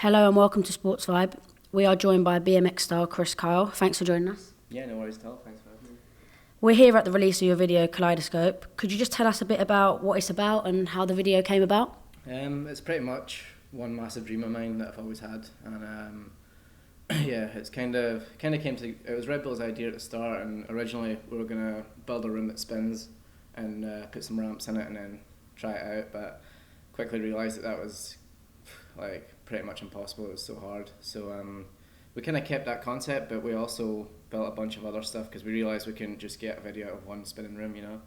Hello and welcome to Sports Vibe. We are joined by BMX star Kriss Kyle. Thanks for joining us. Yeah, no worries at all. Thanks for having me. We're here at the release of your video Kaleidoscope. Could you just tell us a bit about what it's about and how the video came about? It's pretty much one massive dream of mine that I've always had, and yeah, it's kind of came to. It was Red Bull's idea at the start, and originally we were gonna build a room that spins and put some ramps in it and then try it out, but quickly realised that was like pretty much impossible. It was so hard. So we kind of kept that concept, but we also built a bunch of other stuff because we realised we couldn't just get a video out of one spinning room, you know.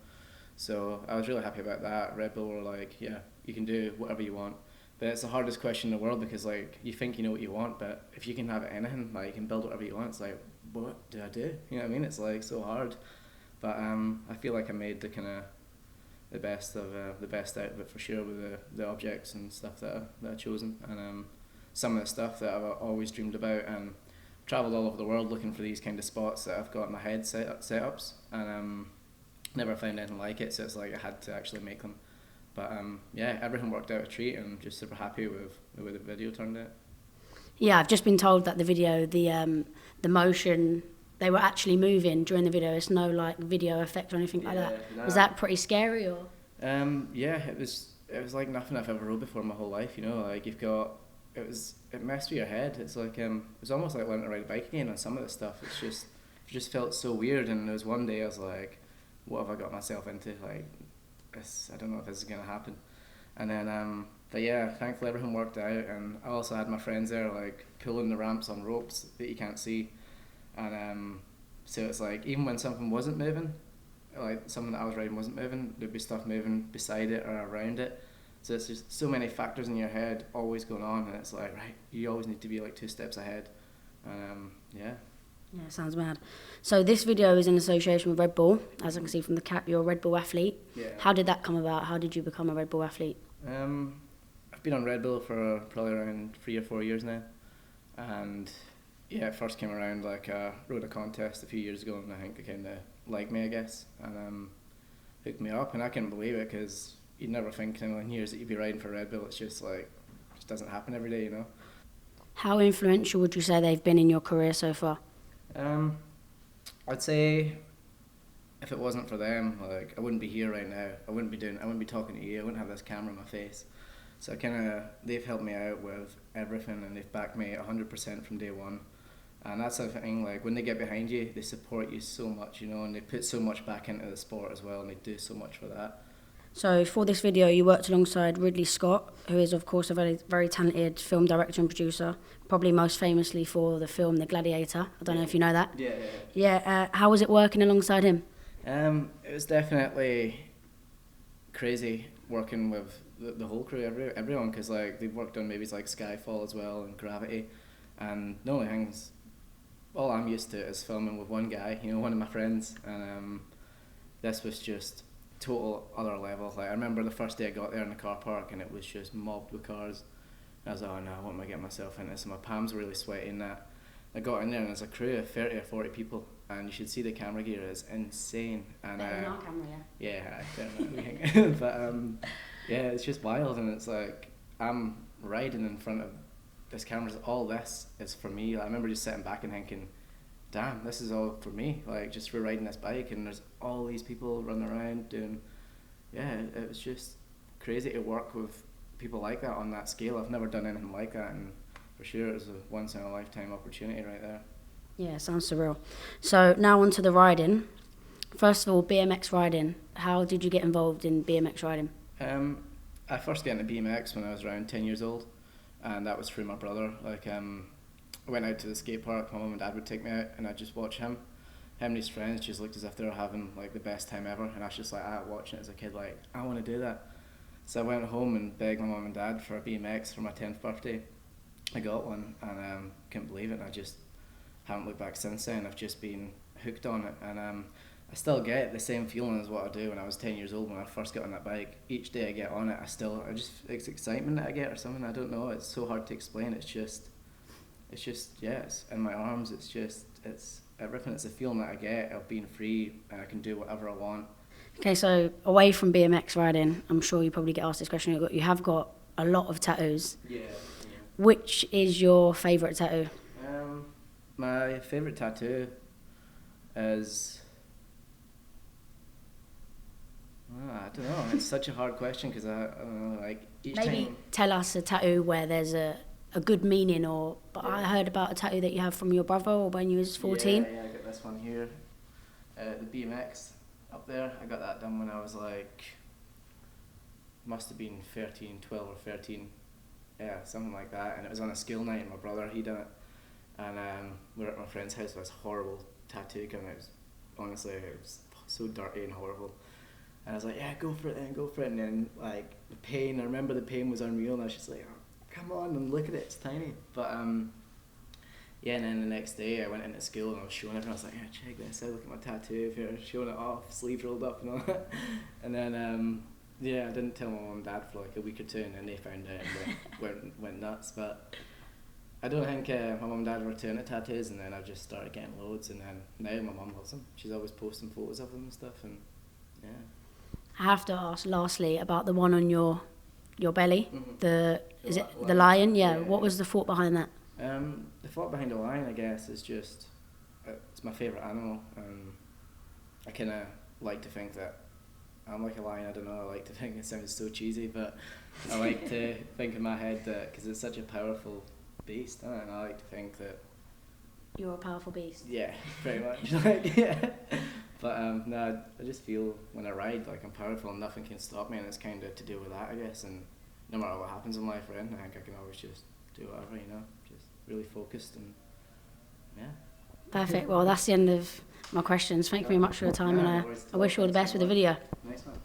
So I was really happy about that. Red Bull were like, yeah, you can do whatever you want. But it's the hardest question in the world because like you think you know what you want, but if you can have anything, like you can build whatever you want, it's like, what do I do? You know what I mean? It's like so hard. But I feel like I made the kind of the best of the best out of it for sure with the objects and stuff that I've chosen, and some of the stuff that I've always dreamed about, and travelled all over the world looking for these kind of spots that I've got in my head setups, and never found anything like it, so it's like I had to actually make them. But yeah, everything worked out a treat, and I'm just super happy with the way the video turned out. Yeah, I've just been told that the video, the motion, they were actually moving during the video. It's no like video effect or anything like that. No. Was that pretty scary or? Yeah, it was like nothing I've ever rode before in my whole life. You know, like it messed with your head. It's like it was almost like learning to ride a bike again on some of the stuff. It just felt so weird. And there was one day I was like, what have I got myself into? Like, I don't know if this is gonna happen. And then but yeah, thankfully everything worked out. And I also had my friends there like pulling the ramps on ropes that you can't see. And so it's like even when something wasn't moving, like something that I was riding wasn't moving, there'd be stuff moving beside it or around it. So it's just so many factors in your head always going on, and it's like, right, you always need to be like 2 steps ahead. Yeah. Yeah, sounds mad. So this video is in association with Red Bull. As I can see from the cap, you're a Red Bull athlete. Yeah. How did that come about? How did you become a Red Bull athlete? I've been on Red Bull for probably around 3 or 4 years now, and yeah, it first came around like I rode a contest a few years ago, and I think they kind of liked me, I guess, and hooked me up, and I couldn't believe it because you'd never think in years that you'd be riding for Red Bull. It's just like, it just doesn't happen every day, you know. How influential would you say they've been in your career so far? I'd say if it wasn't for them, like I wouldn't be here right now. I wouldn't be talking to you. I wouldn't have this camera in my face. So they've helped me out with everything, and they've backed me 100% from day one. And that's the thing, like when they get behind you, they support you so much, you know, and they put so much back into the sport as well, and they do so much for that. So for this video, you worked alongside Ridley Scott, who is of course a very, very talented film director and producer, probably most famously for the film The Gladiator. I don't know if you know that. Yeah. Yeah, how was it working alongside him? It was definitely crazy working with the whole crew, everyone, because like they've worked on movies like Skyfall as well and Gravity, and the only things, all I'm used to is filming with one guy, you know, one of my friends, and this was just total other level. Like I remember the first day I got there in the car park and it was just mobbed with cars. I was like, oh no, what am I getting myself into? So my palms were really sweaty and that. I got in there and there's a crew of 30 or 40 people, and you should see the camera gear, is insane. And Our camera, yeah, definitely. But yeah, it's just wild, and it's like I'm riding in front of this camera. All this is for me. Like, I remember just sitting back and thinking, damn, this is all for me, like just for riding this bike, and there's all these people running around doing, yeah, it was just crazy to work with people like that on that scale. I've never done anything like that, and for sure it was a once in a lifetime opportunity right there. Yeah, sounds surreal. So now on to the riding. First of all, BMX riding. How did you get involved in BMX riding? I first got into BMX when I was around 10 years old, and that was through my brother. Like I went out to the skate park, my mum and dad would take me out, and I'd just watch him and his friends just looked as if they were having like the best time ever, and I was just like, watching it as a kid, like I want to do that. So I went home and begged my mum and dad for a BMX for my 10th birthday. I got one, and couldn't believe it, and I just haven't looked back since then. I've just been hooked on it, and I still get the same feeling as what I do when I was 10 years old when I first got on that bike. Each day I get on it, it's excitement that I get or something, I don't know, it's so hard to explain. It's just yeah, it's in my arms, it's everything. It's a feeling that I get of being free, and I can do whatever I want. Okay, so away from BMX riding, I'm sure you probably get asked this question, you have got a lot of tattoos. Yeah. Which is your favourite tattoo? My favourite tattoo is... I don't know. It's such a hard question because I don't know, like each Maybe time. tell us a tattoo where there's a good meaning, or but I heard about a tattoo that you have from your brother or when you was 14. Yeah, I got this one here. The BMX up there. I got that done when I was like, must have been 12 or 13. Yeah, something like that. And it was on a school night and my brother, he done it. And we were at my friend's house. It was a horrible tattoo coming out. Honestly, it was so dirty and horrible. And I was like, yeah, go for it then, go for it. And then like the pain, I remember the pain was unreal and I was just like, oh, come on and look at it, it's tiny. But yeah, and then the next day I went into school and I was showing everyone, I was like, yeah, check this out, look at my tattoo, here, showing it off, sleeve rolled up and all that. And then yeah, I didn't tell my mum and dad for like a week or two and then they found out and went nuts. But I don't think my mum and dad were too into tattoos, and then I just started getting loads, and then now my mum loves them. She's always posting photos of them and stuff, and yeah. I have to ask lastly about the one on your belly. Mm-hmm. Is it the lion? Yeah. Yeah, What was the thought behind that? The thought behind the lion, I guess, is just it's my favourite animal. I kind of like to think that I'm like a lion. I don't know. I like to think it sounds so cheesy, but I like to think in my head that because it's such a powerful beast, and I like to think that You're a powerful beast. yeah, pretty much. Like, yeah. But no, I just feel when I ride like I'm powerful and nothing can stop me, and it's kind of to do with that, I guess. And no matter what happens in life or anything, I think I can always just do whatever, you know, just really focused and yeah. Perfect. Well, that's the end of my questions. Thank you very much for your time, and I wish you all the best with the video. Nice one.